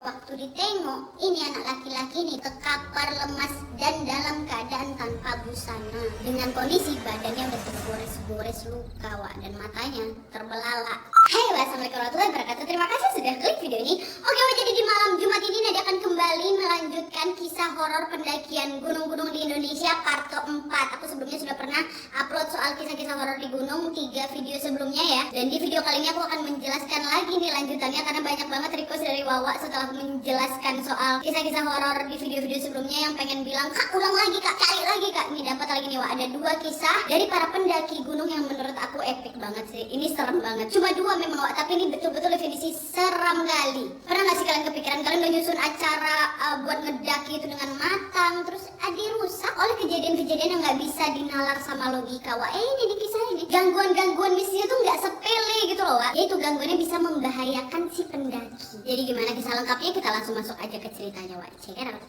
Waktu ditengok, ini anak laki-laki ini terkapar lemas dan dalam keadaan tanpa busana. Dengan kondisi badannya udah tergores-gores luka, Wak, dan matanya terbelalak. Hai, wassalamualaikum warahmatullahi wabarakatuh. Terima kasih sudah klik video ini. Oke, Wak, jadi di malam Jumat ini Nadia akan kembali melanjutkan kisah horor pendakian gunung-gunung di Indonesia part keempat. Aku sebelumnya sudah pernah upload soal kisah-kisah horor di gunung 3 video sebelumnya ya. Dan di video kali ini aku akan menjelaskan lagi nih lanjutannya karena banyak banget request dari Wawa setelah menjelaskan soal kisah-kisah horor di video-video sebelumnya yang pengen bilang, "Kak, ulang lagi, Kak, cari lagi, Kak." Ini dapat lagi nih, Wak. Ada 2 kisah dari para pendaki gunung yang menurut aku epic banget sih. Ini serem banget. Cuma 2 memang, Wak, tapi ini betul-betul definisi seram kali. Pernah nggak sih kalian kepikiran kalian udah nyusun acara buat ngedaki itu dengan matang, terus dirusak oleh kejadian-kejadian yang nggak bisa dinalar sama logika, Wak. Ini di kisah ini gangguan-gangguan mistisnya tuh nggak sepele gitu loh, Wak. Yaitu gangguannya bisa membahayakan si pendaki. Jadi gimana kisah lengkapnya? Kita langsung masuk aja ke ceritanya, Wak. Check it out.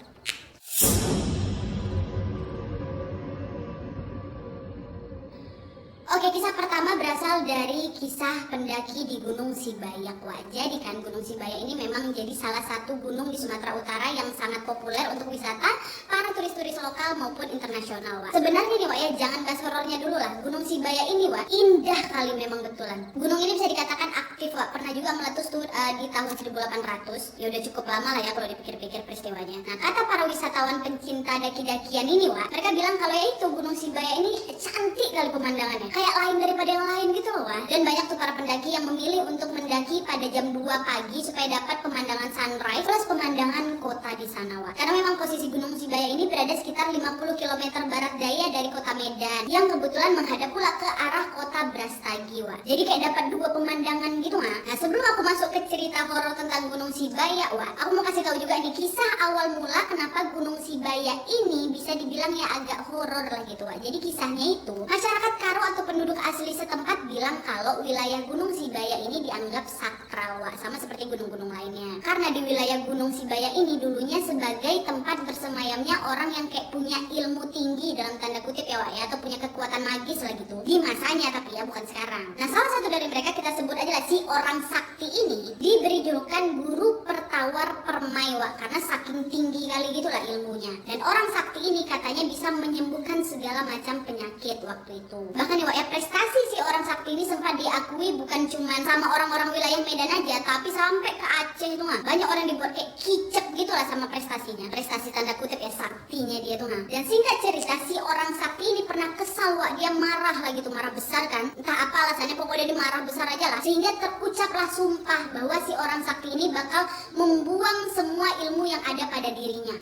Oke, kisah pertama berasal dari kisah pendaki di Gunung Sibayak, Wak. Jadi kan Gunung Sibayak ini memang menjadi salah satu gunung di Sumatera Utara yang sangat populer untuk wisata para turis-turis lokal maupun internasional, Wak. Sebenarnya nih, Wak, ya, jangan bahas horornya dulu lah. Gunung Sibayak ini, Wak, indah kali memang betulan. Gunung ini bisa dikatakan aktif, Wak. Pernah juga meletus tuh di tahun 1800. Ya udah cukup lama lah ya kalau dipikir-pikir peristiwanya. Nah, kata para wisatawan pencinta daki-dakian ini, Wak, mereka bilang kalau ya itu Gunung Sibayak ini cantik kali pemandangannya. Kayak lain daripada yang lain gitu loh, Wak. Dan banyak tuh para pendaki yang memilih untuk mendaki pada jam 2 pagi supaya dapat pemandangan sunrise plus pemandangan kota di sana, Wak. Karena memang posisi Gunung Sibayak ini berada sekitar 50 km barat daya dari kota Medan yang kebetulan menghadap pula ke arah kota Brastagi, Wak. Jadi kayak dapat 2 pemandangan gitu, Wak. Nah, sebelum aku masuk ke cerita horor tentang Gunung Sibayak, Wak, aku mau kasih tahu juga nih kisah awal mula kenapa Gunung Sibayak ini bisa dibilang ya agak horor lah gitu, Wak. Jadi kisahnya itu masyarakat Karo atau penduduk asli setempat bilang kalau wilayah Gunung Sibayak ini dianggap sakral, Wak, sama seperti gunung-gunung lainnya. Karena di wilayah Gunung Sibayak ini dulunya sebagai tempat bersemayamnya orang yang kayak punya ilmu tinggi dalam tanda kutip ya, Wak, ya, atau punya kekuatan magis lah gitu. Di masanya tapi ya, bukan sekarang. Nah, salah satu dari mereka kita sebut aja lah si orang sakti ini diberi julukan guru pertawar permai, Wak, karena saking tinggi kali gitulah ilmunya. Dan orang sakti ini katanya bisa menyembuhkan segala macam penyakit waktu itu. Bahkan ya, Wak, ya, prestasi si orang sakti ini sempat diakui bukan cuma sama orang-orang wilayah Medan aja, tapi sampai ke Aceh itu, mah banyak orang dibuat kayak kicep gitu lah sama prestasinya. Prestasi tanda kutip ya, saktinya dia tuh, Dan singkat cerita, si orang sakti ini pernah kesal, Wak. Dia marah lah gitu, marah besar kan. Entah apa alasannya, pokoknya dia marah besar aja lah. Sehingga terucaplah sumpah bahwa si orang sakti ini bakal membuang semua ilmu yang ada pada dirinya.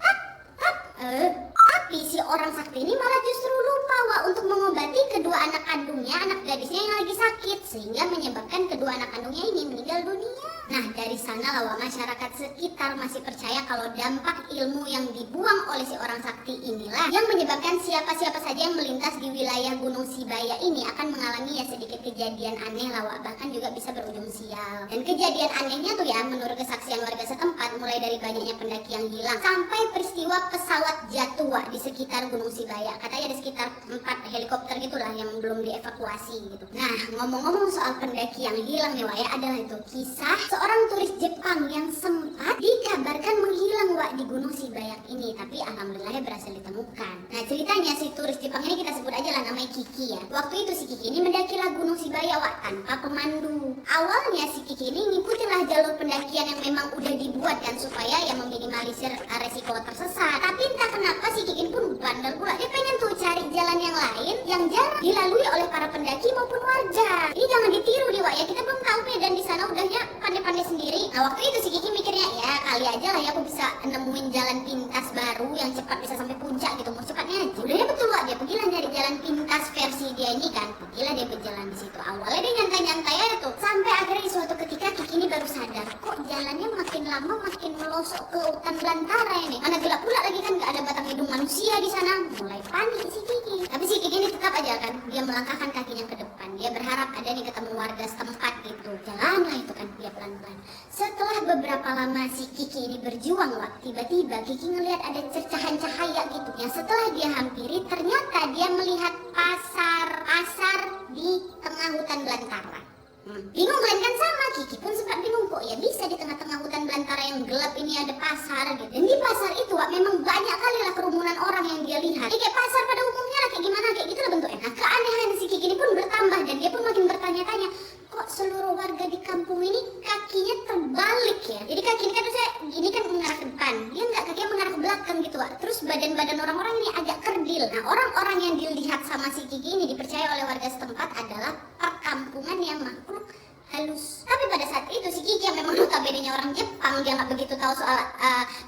Tapi si orang sakti ini malah justru lupa, Wak, untuk mengobati kedua anak kandungnya, anak gadisnya yang lagi sakit, sehingga menyebabkan kedua anak kandungnya ini meninggal dunia. Nah, dari sana lah, Wak, masyarakat sekitar masih percaya kalau dampak ilmu yang dibuang oleh si orang sakti inilah yang menyebabkan siapa-siapa saja yang melintas di wilayah Gunung Sibayak ini akan mengalami ya sedikit kejadian aneh lah, Wak, bahkan juga bisa berujung sial. Dan kejadian anehnya tuh ya, menurut kesaksian warga setempat, mulai dari banyaknya pendaki yang hilang sampai peristiwa pesawat jatuh, Wak, di sekitar Gunung Sibayak. Katanya ada sekitar 4 helikopter gitulah yang belum dievakuasi gitu. Nah, ngomong-ngomong soal pendaki yang hilang nih, Wak, ya, adalah itu kisah seorang turis Jepang yang sempat dikabarkan menghilang, Wak, di Gunung Sibayak ini, tapi alhamdulillah berhasil ditemukan. Nah, ceritanya si turis Jepang ini kita sebut aja lah namanya Kiki ya. Waktu itu si Kiki ini mendakilah Gunung Sibayak, Wak, tanpa pemandu. Awalnya si Kiki ini ngikutilah jalur pendakian yang memang udah dibuat kan supaya ya meminimalisir resiko tersesat. Tapi entah kenapa si Kiki pun bandel pula. Dia pengen tuh cari jalan yang lain yang jarang dilalui oleh para pendaki maupun warga. Ini jangan ditiru nih, Wak, ya. Kita belum tahu Medan di sana udahnya pandai-pandai sendiri. Nah, waktu itu si Kiki mikirnya ya kali aja lah ya aku bisa nemuin jalan pintas baru yang cepat bisa sampai puncak gitu. Mau cepatnya aja. Udahnya betul, Wak, dia pergilah nyari jalan pintas versi dia ini kan. Pergilah dia berjalan di situ. Awalnya dia nyantai-nyantai aja tuh. Sampai akhirnya suatu ketika Kiki ini baru sadar, kok jalannya makin lama makin melosok ke hutan belantara ini. Mana gelap pula lagi kan, gak ada batang hidung manusia di sana. Mulai panik si Kiki. Tapi si Kiki ini tetap aja kan, dia melangkahkan kakinya ke depan. Dia berharap ada nih ketemu warga setempat gitu. Jalanlah itu kan dia pelan-pelan. Setelah beberapa lama si Kiki ini berjuang, Wak, tiba-tiba Kiki ngelihat ada cercahan cahaya gitu. Yang setelah dia hampiri, ternyata dia melihat pasar di tengah hutan belantara. Bingung kan sama Kiki pun sempat bingung, kok ya bisa di tengah-tengah hutan belantara yang gelap ini ada pasar gitu. Dan di pasar itu memang banyak kali lah kerumunan orang yang dia lihat. Kayak pasar pada umumnya lah, kayak gimana, kayak gitu lah bentuknya. Nah, keanehan si Kiki ini pun bertambah dan dia pun makin bertanya-tanya, kok seluruh warga di kampung ini kakinya terbalik ya. Jadi kaki ini kan ini kan mengarah ke depan, dia nggak, kakinya mengarah ke belakang gitu Wak. Terus badan-badan orang-orang ini agak kerdil. Nah, orang-orang yang dilihat sama si Kiki ini dipercaya oleh warga setempat adalah perkampungan yang makhluk halus. Tapi pada saat itu si Kiki yang memang notabene-nya orang Jepang, dia nggak begitu tahu soal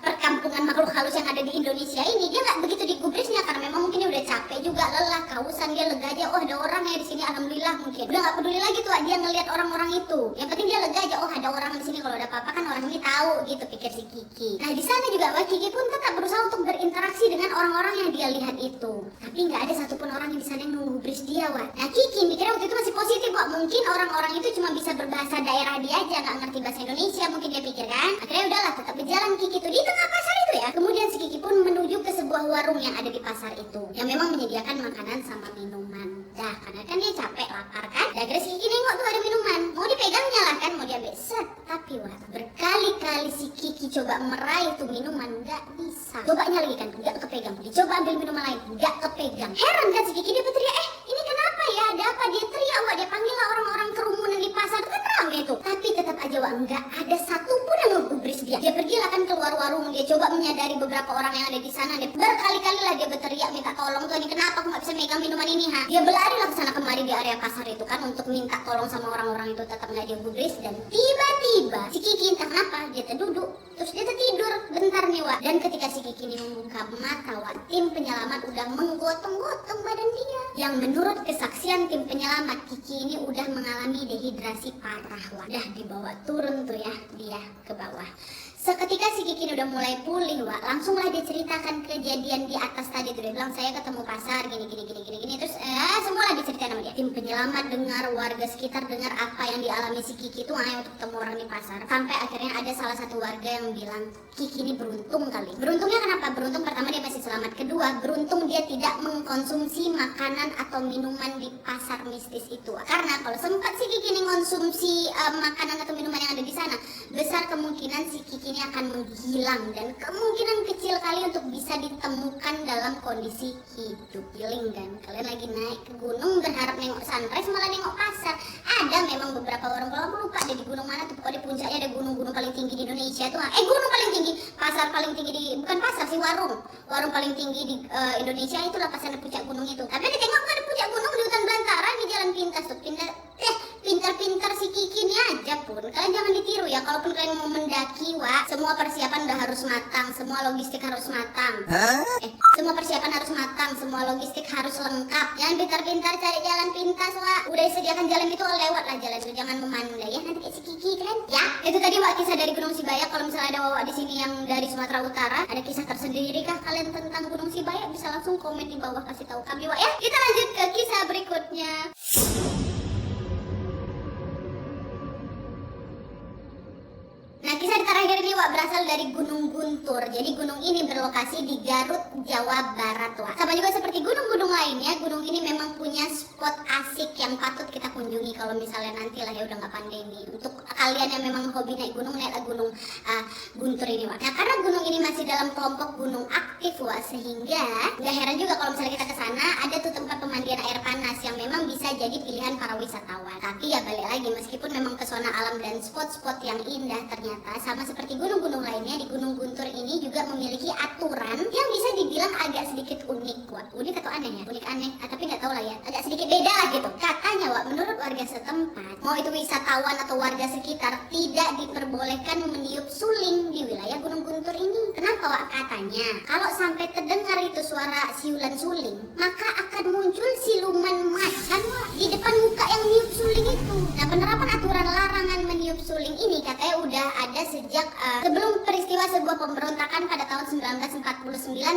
perkampungan makhluk halus yang ada di Indonesia ini. Dia nggak begitu digubrisnya karena memang mungkin dia udah capek juga, lelah, kausan, dia lega aja. Oh, ada orang ya di sini, alhamdulillah mungkin. Udah nggak peduli lagi tuh dia ngelihat orang-orang itu. Yang penting dia lega aja. Oh, ada orang di sini, kalau ada apa-apa kan orang ini tahu gitu, pikir si Kiki. Nah, di sana juga Kiki pun tetap berusaha untuk berinteraksi dengan orang-orang yang dia lihat itu. Tapi nggak ada satupun orang yang di sana yang menggubris dia, Wak. Nah, Kiki mikirnya waktu itu masih positif, Wak. Mungkin orang-orang itu cuma bisa berbahasa daerah dia aja, nggak ngerti bahasa Indonesia, mungkin dia pikir kan. Akhirnya udahlah, tetap berjalan Kiki tuh di tengah pasar itu ya. Kemudian si Kiki pun menuju ke sebuah warung yang ada di pasar itu, yang memang menyediakan makanan sama minuman. Dah, karena kan dia capek, lapar kan. Dan akhirnya si Kiki nengok tuh ada minuman, mau dipegangnya lah kan, mau diambil set. Tapi wah, berkali-kali si Kiki coba meraih tuh minuman, nggak bisa. Cobanya lagi kan, nggak kepegang. Dicoba ambil minuman lain, nggak kepegang. Heran kan si Kiki, dia berteriak, ini kenapa ya, ada apa? Dia teriak, wah, dia panggil lah orang-orang kerumunan di pasar, kan ramai tuh. Tapi tetap aja wah, nggak ada satupun yang menggubris dia. Dia pergilah kan keluar warung, dia coba menyadari beberapa orang yang ada di sana. Dia berkali-kali lah dia berteriak minta tolong tuh, ini kenapa aku nggak bisa megang minuman ini ha? Dia berlari lah ke sana kemari di area pasar itu kan untuk minta tolong sama orang-orang itu, tetap nggak dia gubris. Dan tiba-tiba si Kiki entah kenapa dia terduduk, terus dia tertidur bentar nih wah. Dan ketika si Kiki ini membuka mata wah, tim penyelamat udah menggotong-gotong badan dia. Yang menurut kesaksian tim penyelamat, Kiki ini udah mengalami dehidrasi parah wah. Udah dibawa turun tuh ya dia ke bawah. Seketika si Kiki udah mulai pulih wah, langsunglah dia ceritakan kejadian di atas tadi tuh. Dia bilang saya ketemu pasar gini terus semualah diceritain sama dia. Tim penyelamat dengar, warga sekitar dengar apa yang dialami si Kiki itu hanya untuk ketemu orang di pasar. Sampai akhirnya ada salah satu warga yang bilang Kiki ini beruntung kali. Beruntungnya kenapa? Beruntung pertama dia masih selamat, kedua beruntung dia tidak mengkonsumsi makanan atau minuman di pasar mistis itu. Karena kalau sempat si Kiki ini konsumsi makanan atau minuman yang ada di sana, besar kemungkinan si Kiki ini akan menghilang dan kemungkinan kecil kali untuk bisa ditemukan dalam kondisi hidup. Feeling kan kalian lagi naik ke gunung berharap nengok sunrise malah nengok pasar. Ada memang beberapa orang, kalau aku lupa ada di gunung mana tuh, pokoknya di puncaknya ada gunung-gunung paling tinggi di Indonesia tuh. Gunung paling tinggi, pasar paling tinggi di, bukan pasar sih, warung paling tinggi di Indonesia itulah pas ada puncak gunung itu. Tapi ditengok ada puncak gunung di hutan belantara di jalan pintas tuh. Pintar-pintar si Kiki ini aja pun kalian jangan ditiru ya. Kalaupun kalian mau mendaki wah, semua persiapan udah harus matang, semua logistik harus matang. Semua persiapan harus matang, semua logistik harus lengkap. Jangan pintar-pintar cari jalan pintas wah. Udah disediakan jalan itu lewat lah jalan itu, jangan memandai ya nanti kayak si Kiki kan. Ya, itu tadi wah kisah dari Gunung Sibayak. Kalau misalnya ada wawak di sini yang dari Sumatera Utara, ada kisah tersendiri kah kalian tentang Gunung Sibayak, bisa langsung komen di bawah kasih tahu kami wah ya. Kita lanjut ke kisah berikutnya. Nah, kisah terakhir ini wak berasal dari Gunung Guntur. Jadi gunung ini berlokasi di Garut, Jawa Barat wak. Sama juga seperti gunung-gunung lainnya, gunung ini memang punya spot asik yang patut kita kunjungi kalau misalnya nanti lah ya udah nggak pandemi. Untuk kalian yang memang hobi naik gunung, naiklah gunung Guntur ini wak. Nah, karena gunung ini masih dalam kelompok gunung aktif wak, sehingga nggak heran juga kalau misalnya kita ke sana ada tuh tempat pemandian air panas yang memang bisa jadi pilihan para wisatawan. Tapi ya balik lagi, meskipun memang pesona alam dan spot-spot yang indah, ternyata sama seperti gunung-gunung lainnya, di Gunung Guntur ini juga memiliki aturan yang bisa dibilang agak sedikit unik wak. Unik atau aneh ya? Unik aneh, tapi nggak tahu lah ya, agak sedikit beda lah gitu. Katanya wak, menurut warga setempat, mau itu wisatawan atau warga sekitar, tidak diperbolehkan meniup suling di wilayah Gunung Guntur ini. Kenapa wak? Katanya kalau sampai terdengar itu suara siulan suling, maka akan muncul siluman macan wak di depan muka yang niup suling itu. Nah, penerapan aturan larangan meniup tiup suling ini katanya udah ada sejak sebelum peristiwa sebuah pemberontakan pada tahun 1949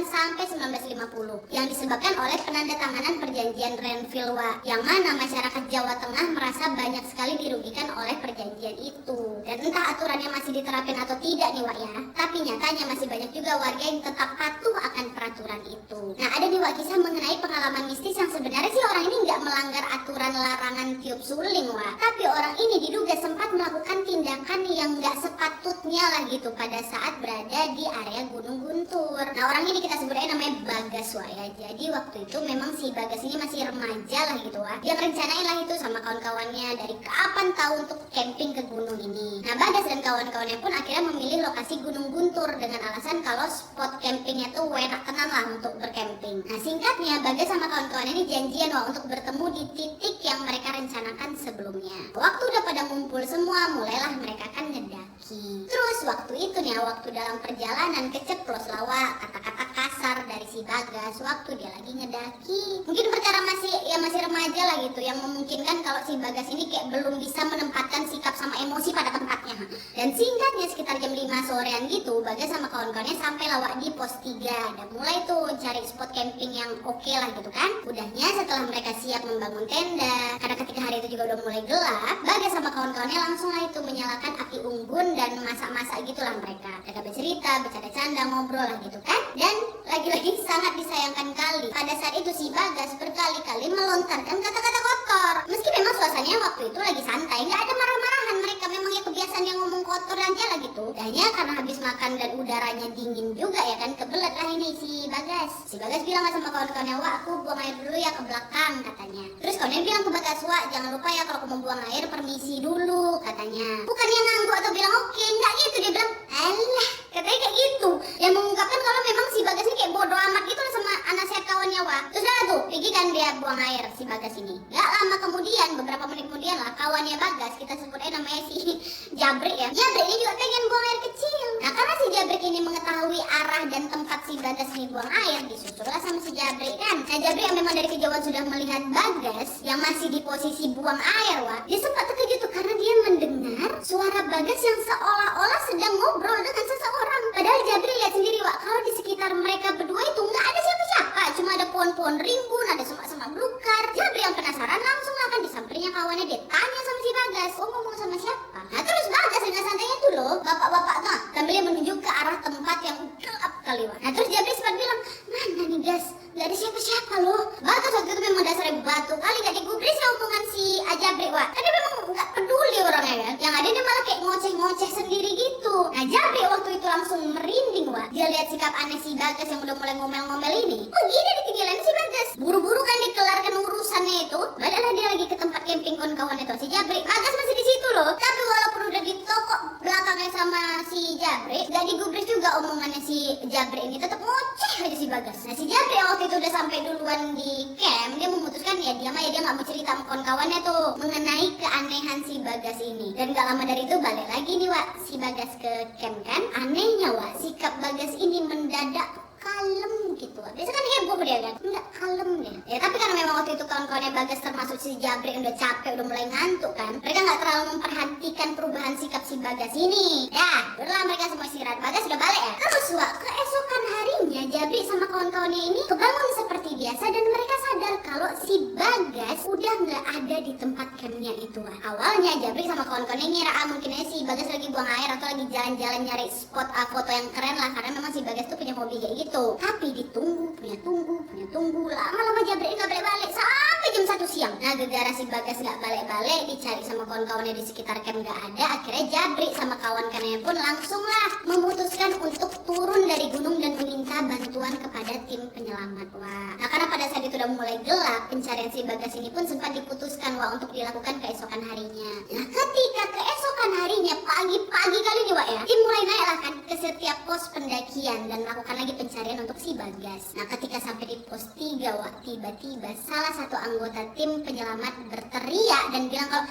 sampai 1950 yang disebabkan oleh penandatanganan perjanjian Renville, yang mana masyarakat Jawa Tengah merasa banyak sekali dirugikan oleh perjanjian itu. Dan entah aturannya masih diterapin atau tidak nih Wak ya, tapi nyatanya masih banyak juga warga yang tetap patuh akan peraturan itu. Nah, ada nih Wak kisah mengenai pengalaman mistis yang sebenarnya sih orang ini nggak melanggar aturan larangan tiup suling Wak, tapi orang ini diduga sempat melakukan tindakan yang nggak sepatutnya lah gitu pada saat berada di area Gunung Guntur. Nah, orang ini kita sebutnya namanya Bagas Wak ya. Jadi waktu itu memang si Bagas ini masih remaja lah gitu Wak. Dia rencanain lah itu sama kawan-kawannya dari kapan tahu untuk camping ke gunung ini. Nah, Bagas dan kawan-kawannya pun akhirnya memilih lokasi Gunung Guntur dengan alasan kalau spot campingnya tuh enak tenang lah untuk bercamping. Nah, singkatnya Bagas sama kawan-kawannya ini janjian Wak untuk bertemu di titik yang mereka rencanakan sebelumnya. Waktu udah pada ngumpul semua, mulailah mereka kan ngedaki. Terus waktu itu nih, waktu dalam perjalanan keceplos lawa kata-kata kasar dari si Bagas waktu dia lagi ngedaki. Mungkin perkara masih remaja lah gitu, yang memungkinkan kalau si Bagas ini kayak belum bisa menempatkan sikap sama emosi pada tempatnya. Dan singkatnya sekitar jam 5 sorean gitu, Bagas sama kawan-kawannya sampai lawak di pos 3 dan mulai tuh cari spot camping yang oke lah gitu kan. Udahnya setelah mereka siap membangun tenda, karena ketika hari itu juga udah mulai gelap, Bagas sama kawan-kawannya langsung lah itu menyalakan api unggun dan masak-masak gitulah mereka. Mereka bercerita, bercanda-canda, ngobrol lah gitu kan. Dan lagi-lagi sangat disayangkan kali, pada saat itu si Bagas berkali-kali melontarkan kata-kata kotor. Meski memang suasananya waktu itu lagi santai, nggak ada marah-marahan, mereka memang ya kebiasaan yang ngomong kotor aja lah gitu. Dahnya karena habis makan dan udaranya dingin juga ya kan, kebelet lah ini si Bagas. Si Bagas bilang lah sama kawan-kawannya, Wak aku buang air dulu ya ke belakang katanya. Terus kawannya bilang ke Bagas, Wak jangan lupa ya kalau aku mau buang air permisi dulu katanya. Bukannya nganggu atau bilang oke, nggak gitu, dia bilang alah katanya kayak gitu, yang mengungkapkan kalau memang si Bagas ini kayak bodo amat gitu lah sama anak sehat kawannya Wak. Terus dah tuh pergi kan dia buang air si Bagas ini. Gak lama kemudian, beberapa menit kemudian lah, kawannya Bagas, kita sebut aja namanya si Jabrik ya. Jabrik ini juga pengen buang air kecil. Nah karena si Jabrik ini mengetahui arah dan tempat si Bagas ini buang air, disusullah sama si Jabrik kan. Nah Jabrik yang memang dari kejauhan sudah melihat Bagas yang masih di posisi buang air Wak, dia sempat terkejut tuh karena dia mendengar suara Bagas yang seolah-olah sedang ngobrol dengan seseorang. Padahal Jabrik lihat sendiri Wak, kalau di sekitar mereka berdua itu nggak ada siapa-siapa, cuma ada pohon-pohon rimbun, ada semak-semak belukar. Jabrik yang penasaran langsung akan disamperin kawannya, dia tanya sama si Bagas, oh ngomong sama siapa? Nah terus Bagas dengan santainya tuh loh, bapak-bapak tuh sambil dia menunjuk ke arah tempat yang gelap kali Wak. Nah terus Jabrik sempat bilang, mana nih Gas, nggak ada siapa-siapa loh. Bagas waktu itu memang dasarnya batu kali, gak digubris ya omongan si Jabrik Wak, karena memang nggak peduli orangnya kan. Yang ada dia malah kayak ngoceh-ngoceh sendiri gitu. Nah Jabrik waktu itu langsung merinding Wak, dia lihat sikap aneh si Bagas yang udah mulai ngomel-ngomel ini. Oh gini ditinggalin si Bagas, buru-buru kan dikelarkan urusannya itu, baliklah dia lagi ke tempat camping kawan-kawan itu. Si Jabrik, Bagas masih di situ loh, tapi walaupun udah di toko belakangnya sama si Jabrik, gak digubris juga omongannya si Jabrik ini, tetap ngoceh aja si Bagas. Nah si Jabrik waktu itu udah sampai duluan di camp, dia memutuskan ya dia gak mau cerita sama kawan-kawannya tuh mengenai keanehan si Bagas ini. Dan gak lama dari itu balik lagi nih Wak, si Bagas ke camp kan. Anehnya Wak, sikap Bagas ini mendadak kalem gitu. Biasa kan heboh dia kan, enggak kalem dia. Ya tapi karena memang waktu itu kawan-kawannya Bagas termasuk si Jabrik udah capek, udah mulai ngantuk kan, mereka nggak terlalu memperhatikan perubahan sikap si Bagas ini. Ya, udahlah mereka semua istirahat. Bagas udah balik ya. Terus Wak, keesokan harinya Jabrik sama kawan-kawannya ini kebangun seperti biasa dan mereka sadar kalau si Bagas udah nggak ada di tempat campnya itu Wak. Awalnya Jabrik sama kawan-kawannya ngira mungkin aja si Bagas lagi buang air atau lagi jalan-jalan nyari spot foto yang keren lah, karena memang si Bagas tuh punya hobi kayak gitu. Tapi ditunggu, lama-lama Jabrik nggak balik-balik sampai jam 1 siang. Nah gara-gara si Bagas nggak balik-balik, dicari sama kawan-kawannya di sekitar camp nggak ada, akhirnya Jabrik sama kawan-kawannya pun langsunglah memutuskan untuk turun dari gunung dan meminta bantuan kepada tim penyelamat Wak. Nah karena pada saat itu udah mulai gelap, pencarian si Bagas ini pun sempat diputuskan Wak untuk dilakukan keesokan harinya. Nah ketika keesokan harinya pagi-pagi kali nih Wak ya, tim mulai naik lah kan ke setiap pos pendakian dan melakukan lagi pencarian untuk si Bagas. Nah ketika sampai di pos 3 Wak, tiba-tiba salah satu anggota tim penyelamat berteriak dan bilang kalau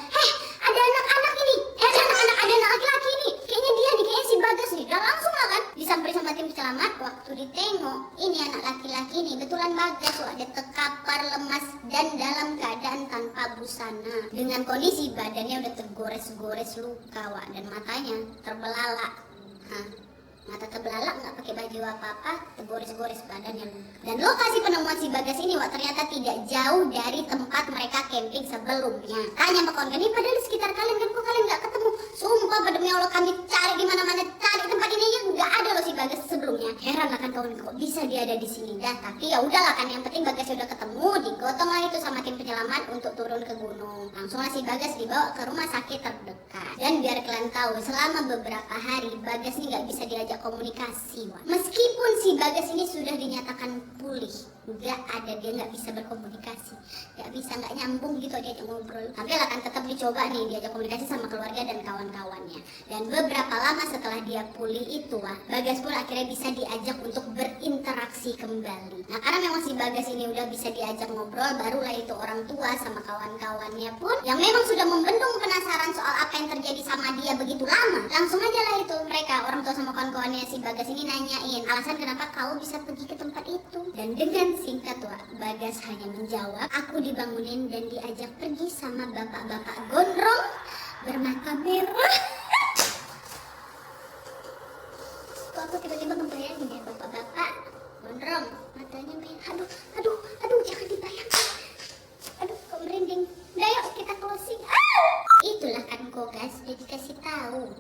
ada anak-anak ini, ada anak laki-laki ini, kayaknya dia nih, kayaknya si Bagas nih. Dan langsung lah kan disamperin sama tim penyelamat waktu ditengok ini anak laki-laki ini betulan Bagas Wak, dia terkapar lemas dan dalam keadaan tanpa busana dengan kondisi badannya udah tergores-gores luka Wak, dan matanya terbelalak. Mata terbelalak, nggak pakai baju apa-apa, tergores-gores badannya. Dan lokasi penemuan si Bagas ini Wak, ternyata tidak jauh dari tempat mereka camping sebelumnya. Tanya sama kawan-kawan, ini padahal di sekitar kalian kan, kok kalian nggak ketemu? Sumpah demi Allah kami cari di mana-mana, cari tempat ini aja nggak ada loh si Bagas sebelumnya. Heran lah kan kawan, kok bisa dia ada di sini dah. Tapi ya udahlah kan, yang penting Bagas udah ketemu, digotong lah itu sama tim penyelamat untuk turun ke gunung. Langsung lah si Bagas dibawa ke rumah sakit terdekat. Dan biar kalian tahu, selama beberapa hari Bagas ini nggak bisa diajak komunikasi Wak. Meskipun si Bagas ini sudah dinyatakan pulih, nggak ada, dia nggak bisa berkomunikasi, nggak bisa, nggak nyambung gitu diajak ngobrol. Tapi lah kan tetap dicoba nih diajak komunikasi sama keluarga dan kawan-kawannya. Dan beberapa lama setelah dia pulih itu Wak, Bagas pun akhirnya bisa diajak untuk berinteraksi kembali. Nah karena memang si Bagas ini udah bisa diajak ngobrol, barulah itu orang tua sama kawan-kawannya pun yang memang sudah membendung penasaran soal apa yang terjadi sama dia begitu lama, langsung aja lah itu mereka orang tua sama kawan-kawannya si Bagas ini nanyain alasan kenapa kau bisa pergi ke tempat itu. Dan dengan singkat Wak, Bagas hanya menjawab, aku dibangunin dan diajak pergi sama bapak-bapak gondrong bermata merah. Kok aku tiba-tiba ngebayangin ya bapak-bapak gondrong matanya merah. Aduh jangan dibayangkan. Aduh kok merinding. Udah yuk kita closing. Itulah kan kok guys, dia dikasih tahu.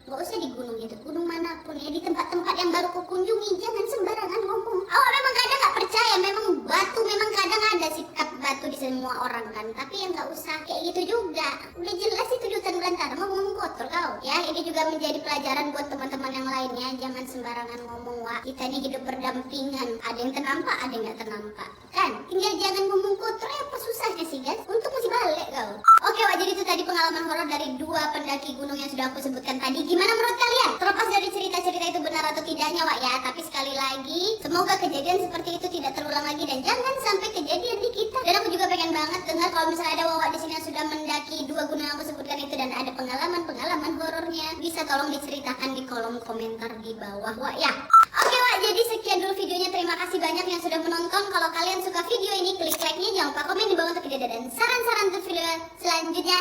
Gak usah di gunung itu, gunung manapun ya, di tempat-tempat yang baru kau kunjungi, jangan sembarangan ngomong. Awak memang kadang gak percaya, memang batu, memang kadang ada sikap batu di semua orang kan. Tapi yang gak usah kayak gitu juga. Udah jelas itu di hutan belantara, ngomong kotor kau. Ya ini juga menjadi pelajaran buat teman-teman yang lainnya, jangan sembarangan ngomong Wak. Kita ini hidup berdampingan, ada yang ternampak, ada yang gak ternampak. Kan, tinggal jangan ngomong kotor, apa susahnya sih guys? Untuk masih balik kau. Oke Wak, jadi itu tadi pengalaman horor dari 2 pendaki gunung yang sudah aku sebutkan tadi. Gimana menurut kalian? Terlepas dari cerita-cerita itu benar atau tidaknya Wak ya, tapi sekali lagi semoga kejadian seperti itu tidak terulang lagi dan jangan sampai kejadian di kita. Dan aku juga pengen banget dengar kalau misalnya ada Wak di sini yang sudah mendaki 2 gunung yang aku sebutkan itu dan ada pengalaman horornya, bisa tolong diceritakan di kolom komentar di bawah Wak ya. Oke Wak, jadi sekian dulu videonya. Terima kasih banyak yang sudah menonton. Kalau kalian suka video ini, klik like-nya, jangan lupa komen di bawah untuk ide dan saran-saran untuk video selanjutnya.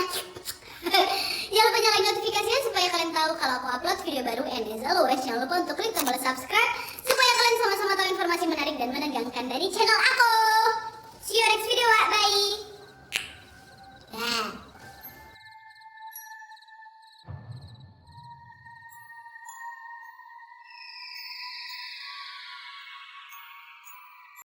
Jangan lupa nyalain notifikasinya supaya kalian tahu kalau aku upload video baru. And as always, jangan lupa untuk klik tombol subscribe